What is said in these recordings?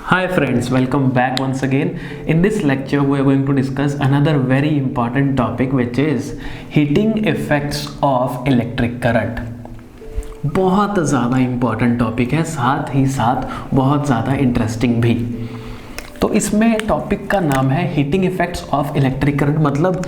Hi friends, welcome back once again. In this lecture we are going to discuss another very important topic which is heating effects of electric current. बहुत ज़्यादा important topic है, साथ ही साथ बहुत ज़्यादा interesting भी। तो इसमें टॉपिक का नाम है heating effects of electric current, मतलब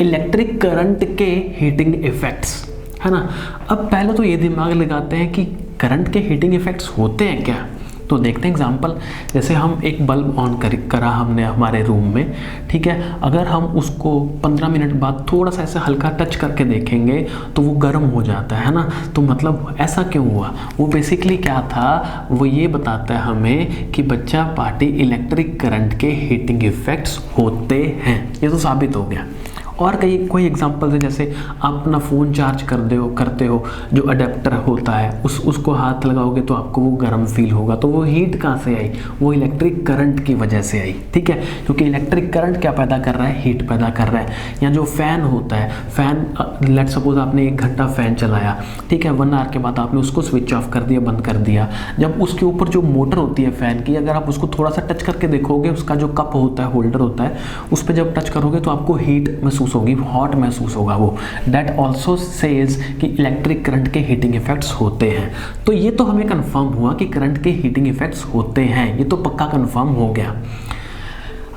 इलेक्ट्रिक करंट के हीटिंग इफेक्ट्स, है ना। अब पहले तो ये दिमाग लगाते हैं कि करंट के हीटिंग इफेक्ट्स होते हैं क्या। तो देखते हैं एग्जांपल, जैसे हम एक बल्ब ऑन करा हमने हमारे रूम में, ठीक है। अगर हम उसको 15 मिनट बाद थोड़ा सा ऐसे हल्का टच करके देखेंगे तो वो गर्म हो जाता है ना। तो मतलब ऐसा क्यों हुआ, वो बेसिकली क्या था, वो ये बताता है हमें कि बच्चा पार्टी इलेक्ट्रिक करंट के हीटिंग इफेक्ट्स होते हैं। ये तो साबित हो गया। और कोई एग्जांपल है, जैसे आप अपना फ़ोन चार्ज करते हो जो अडेप्टर होता है उसको हाथ लगाओगे तो आपको वो गर्म फील होगा। तो वो हीट कहाँ से आई, वो इलेक्ट्रिक करंट की वजह से आई, ठीक है। क्योंकि इलेक्ट्रिक करंट क्या पैदा कर रहा है, हीट पैदा कर रहा है। या जो फ़ैन होता है, फ़ैन लेट सपोज आपने 1 घंटा फ़ैन चलाया, ठीक है। 1 आवर के बाद आपने उसको स्विच ऑफ कर दिया, बंद कर दिया। जब उसके ऊपर जो मोटर होती है फ़ैन की, अगर आप उसको थोड़ा सा टच करके देखोगे, उसका जो कप होता है, होल्डर होता है, उस पर जब टच करोगे तो आपको हीट होगी, हॉट महसूस होगा वो। दैट ऑल्सो सेज कि इलेक्ट्रिक करंट के हीटिंग इफेक्ट्स होते हैं। तो ये तो हमें कंफर्म हुआ कि करंट के हीटिंग इफेक्ट्स होते हैं, ये तो पक्का कंफर्म हो गया।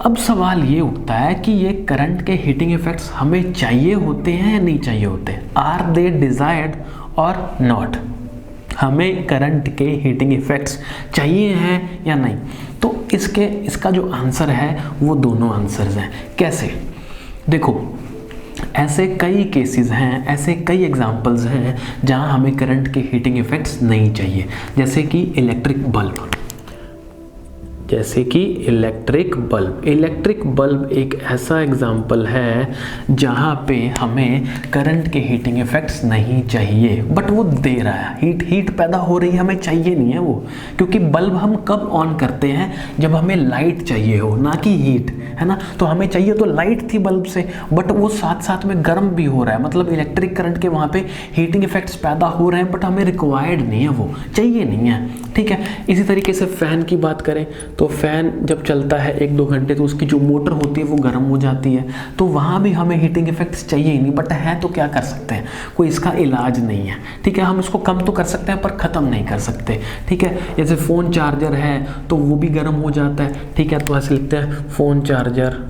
अब सवाल ये उठता है कि ये करंट के हीटिंग इफेक्ट्स हमें चाहिए होते हैं या नहीं चाहिए होते, आर दे डिजायर्ड और नॉट। हमें करंट के हीटिंग इफेक्ट्स चाहिए हैं या नहीं। तो इसका जो आंसर है वो दोनों आंसर्स हैं। कैसे, देखो, ऐसे कई केसेस हैं, ऐसे कई एग्जांपल्स हैं जहां हमें करंट के हीटिंग इफेक्ट्स नहीं चाहिए। जैसे कि इलेक्ट्रिक बल्ब एक ऐसा एग्जाम्पल है जहाँ पे हमें करंट के हीटिंग इफेक्ट्स नहीं चाहिए, बट वो दे रहा है, हीट पैदा हो रही है, हमें चाहिए नहीं है वो। क्योंकि बल्ब हम कब ऑन करते हैं, जब हमें लाइट चाहिए हो, ना कि हीट, है ना। तो हमें चाहिए तो लाइट थी बल्ब से, बट वो साथ साथ में गर्म भी हो रहा है, मतलब इलेक्ट्रिक करंट के वहाँ पे हीटिंग इफेक्ट्स पैदा हो रहे हैं, बट हमें रिक्वायर्ड नहीं है, वो चाहिए नहीं है, ठीक है। इसी तरीके से फ़ैन की बात करें तो फ़ैन जब चलता है 1-2 घंटे तो उसकी जो मोटर होती है वो गर्म हो जाती है। तो वहाँ भी हमें हीटिंग इफेक्ट्स चाहिए ही नहीं, बट है तो क्या कर सकते हैं, कोई इसका इलाज नहीं है, ठीक है। हम इसको कम तो कर सकते हैं पर ख़त्म नहीं कर सकते, ठीक है। जैसे फ़ोन चार्जर है तो वो भी गर्म हो जाता है, ठीक है। तो ऐसे लिखते हैं फ़ोन चार्जर।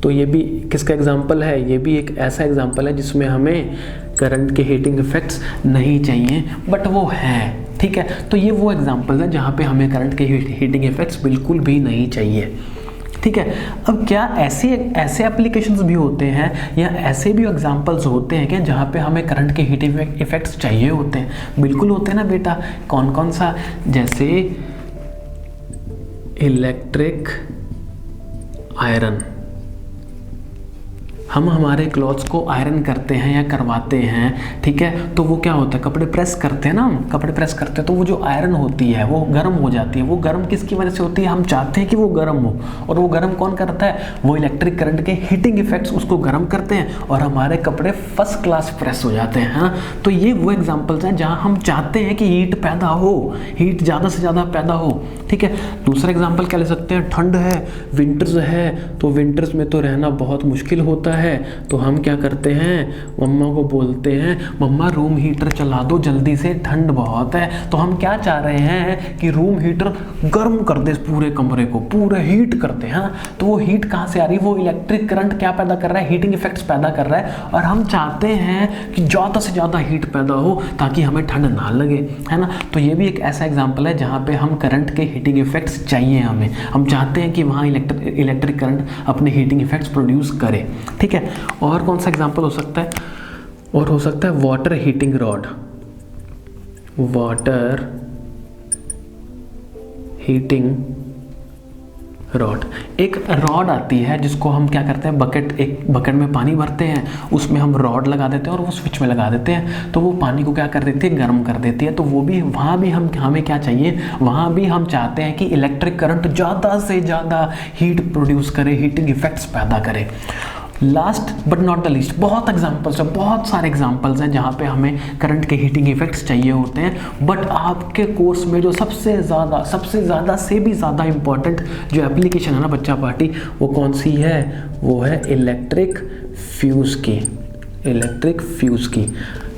तो ये भी किसका एग्जाम्पल है, ये भी एक ऐसा एग्जाम्पल है जिसमें हमें करंट के हीटिंग इफेक्ट्स नहीं चाहिए, बट वो है, ठीक है। तो ये वो एग्जाम्पल है जहाँ पे हमें करंट के हीटिंग इफेक्ट्स बिल्कुल भी नहीं चाहिए, ठीक है। अब क्या ऐसे एप्लीकेशंस भी होते हैं या ऐसे भी एग्जांपल्स होते हैं क्या जहाँ पे हमें करंट के हीटिंग इफेक्ट्स चाहिए होते हैं। बिल्कुल होते हैं ना बेटा। कौन कौन सा, जैसे इलेक्ट्रिक आयरन। हम हमारे क्लॉथ्स को आयरन करते हैं या करवाते हैं, ठीक है। तो वो क्या होता है, कपड़े प्रेस करते हैं ना, हम कपड़े प्रेस करते हैं तो वो जो आयरन होती है वो गर्म हो जाती है। वो गर्म किसकी वजह से होती है, हम चाहते हैं कि वो गर्म हो, और वो गर्म कौन करता है, वो इलेक्ट्रिक करंट के हीटिंग इफेक्ट्स उसको गर्म करते हैं और हमारे कपड़े फर्स्ट क्लास प्रेस हो जाते हैं, हाँ। तो ये वो एग्जाम्पल्स हैं जहाँ हम चाहते हैं कि हीट पैदा हो, हीट ज़्यादा से ज़्यादा पैदा हो, ठीक है। दूसरा एग्जाम्पल क्या ले सकते हैं, ठंड है, विंटर्स है, तो विंटर्स में तो रहना बहुत मुश्किल होता है। तो हम क्या करते हैं, मम्मा को बोलते हैं मम्मा रूम हीटर चला दो जल्दी से, ठंड बहुत है। तो हम क्या चाह रहे हैं कि रूम हीटर गर्म कर दे पूरे कमरे को, पूरे हीट करते हैं। तो वो हीट कहाँ से आ रही है, वो इलेक्ट्रिक करंट क्या पैदा कर रहा है, हीटिंग इफेक्ट्स पैदा कर रहा है। और हम चाहते हैं कि ज़्यादा से ज़्यादा हीट पैदा हो ताकि हमें ठंड ना लगे, है ना। तो ये भी एक ऐसा एग्जाम्पल है जहाँ पे हम करंट के हीटिंग इफेक्ट्स चाहिए हमें, हम चाहते हैं कि वहाँ इलेक्ट्रिक करंट अपने हीटिंग इफेक्ट्स प्रोड्यूस करे, ठीक है। और कौन सा एग्जांपल हो सकता है, और हो सकता है water heating rod. Water heating rod, एक रॉड आती है जिसको हम क्या करते हैं, एक बकेट में पानी भरते हैं, उसमें हम रॉड लगा देते हैं और वो स्विच में लगा देते हैं। तो वो पानी को क्या कर देती है, गर्म कर देती है। तो वो भी वहाँ भी हमें क्या चाहिए, वहाँ भी हम चाहते हैं कि इलेक्ट्रिक करंट ज़्यादा से ज़्यादा हीट प्रोड्यूस करे, हीटिंग इफेक्ट्स पैदा करे। Last but not the least, बहुत एग्जांपल्स है, बहुत सारे एग्जांपल्स हैं जहाँ पे हमें करंट के हीटिंग इफेक्ट्स चाहिए होते हैं, बट आपके कोर्स में जो सबसे ज़्यादा से भी ज़्यादा इंपॉर्टेंट जो एप्लीकेशन है ना बच्चा पार्टी, वो कौन सी है? वो है इलेक्ट्रिक फ्यूज़ की।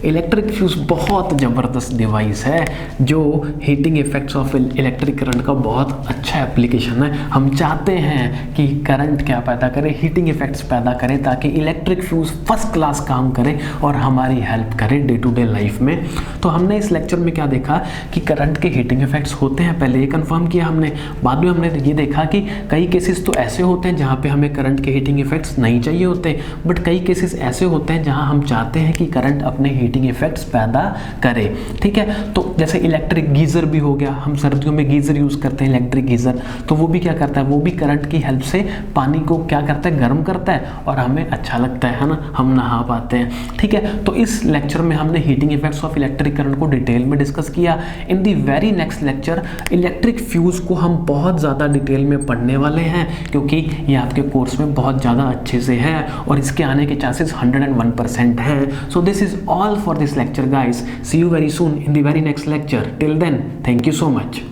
इलेक्ट्रिक फ्यूज़ बहुत ज़बरदस्त डिवाइस है जो heating effects of electric current का बहुत अच्छा एप्लीकेशन है। हम चाहते हैं कि करंट क्या पैदा करे, हीटिंग इफेक्ट्स पैदा करे, ताकि इलेक्ट्रिक फ्यूज़ फर्स्ट क्लास काम करे और हमारी हेल्प करे डे टू डे लाइफ में। तो हमने इस लेक्चर में क्या देखा कि करंट के हीटिंग इफेक्ट्स होते हैं, पहले ये कंफर्म किया हमने। बाद में हमने ये देखा कि कई केसेस तो ऐसे होते हैं जहाँ पे हमें करंट के हीटिंग इफेक्ट्स नहीं चाहिए होते, बट कई केसेस ऐसे होते हैं जहाँ हम चाहते हैं कि करंट अपने हीटिंग इफेक्ट्स पैदा करे। ठीक है, तो जैसे इलेक्ट्रिक गीज़र भी हो गया, हम सर्दियों में गीज़र यूज़ करते हैं, इलेक्ट्रिक गीज़र, तो वो भी क्या करता है, वो भी करंट की हेल्प से पानी को क्या करता है, गर्म करता है और हमें अच्छा लगता है ना, हम नहा पाते हैं। ठीक है, तो इस लेक्चर में हमने heating effects of electric current को डिटेल में डिस्कस किया। In the very next lecture electric fuse को हम बहुत ज़्यादा डिटेल में पढ़ने वाले हैं, क्योंकि ये आपके कोर्स में बहुत ज़्यादा अच्छे से है और इसके आने के चांसेस 101% है। So this is all for this lecture guys. See you very soon in the very next lecture. Till then, thank you so much.